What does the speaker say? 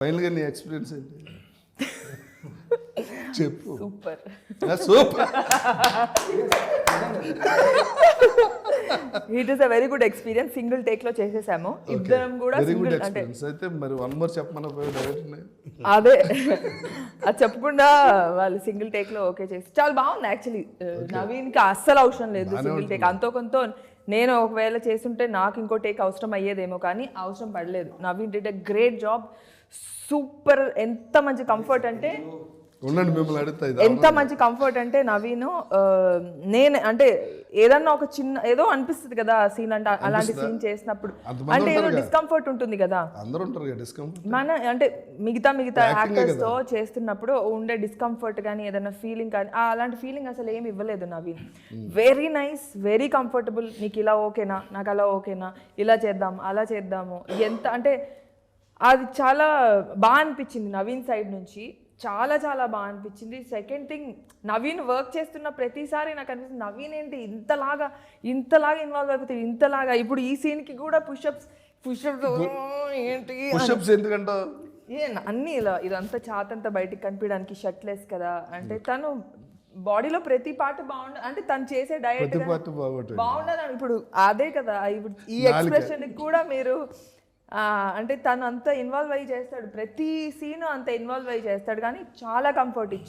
ఫైనల్గా నీ ఎక్స్పీరియన్స్ ఏంటి చెప్పు. Super super. It is a very good experience. Single take లో చేసేసాము ఇద్దరం కూడా. వెరీ గుడ్ సింగిల్ అంటే ఎక్స్పీరియన్స్. అయితే మరి వన్ మోర్ చెప్పమన్నా పోయి డైరెక్ట్ అదే అది చెప్పకుండా వాళ్ళు సింగిల్ టేక్ లో ఓకే చేసి చాలా బాగుంది. యాక్చువల్లీ నవీన్కి అస్సలు అవసరం లేదు సింగిల్ టేక్. అంతో కొంత నేను ఒకవేళ చేస్తుంటే నాకు ఇంకో టేక్ అవసరం అయ్యేదేమో, కానీ అవసరం పడలేదు. Naveen did a great job. Super. ఎంత మంచి కంఫర్ట్ అంటే ఉండండి మిమ్మల్ని అడుగుతా. ఎంత మంచి కంఫర్ట్ అంటే నవీన్ నేను అంటే ఏదన్నా ఒక చిన్న ఏదో అనిపిస్తుంది కదా సీన్ అంటే, అలాంటి సీన్ చేసినప్పుడు అంటే ఏదో డిస్కంఫర్ట్ ఉంటుంది కదా. అందరూ ఉంటారు కదా డిస్కంఫర్ట్. మన అంటే మిగతా యాక్టర్స్ తో చేస్తున్నప్పుడు ఉండే డిస్కంఫర్ట్ కానీ ఏదైనా ఫీలింగ్ కానీ అలాంటి ఫీలింగ్ అసలు ఏమి ఇవ్వలేదు Naveen. Very nice, very comfortable. నీకు ఇలా ఓకేనా, నాకు అలా ఓకేనా, ఇలా చేద్దాం అలా చేద్దాము, ఎంత అంటే అది చాలా బాగా అనిపించింది నవీన్ సైడ్ నుంచి. చాలా చాలా బాగా అనిపించింది. సెకండ్ థింగ్, నవీన్ వర్క్ చేస్తున్న ప్రతిసారి నాకు అనిపిస్తుంది నవీన్ ఏంటి ఇంతలాగా ఇన్వాల్వ్ అయిపోతుంది, ఇంతలాగా. ఇప్పుడు ఈ సీన్కి కూడా పుషప్స్ ఏంటి పుషప్స్ ఎందుకంటే అన్నీ ఇలా ఇదంతా చాతంతా బయటికి కనిపించడానికి షర్ట్లెస్ కదా. అంటే తను బాడీలో ప్రతి పార్ట్ బాగుండదు, అంటే తను చేసే డయట్ బాగుండదు. ఇప్పుడు అదే కదా, ఇప్పుడు ఈ ఎక్స్ప్రెషన్ కూడా మీరు అంటే తను అంత ఇన్వాల్వ్ అయ్యి చేస్తాడు, ప్రతి సీను అంత ఇన్వాల్వ్ అయ్యి చేస్తాడు, కానీ చాలా కంఫర్ట్ ఇచ్చాడు.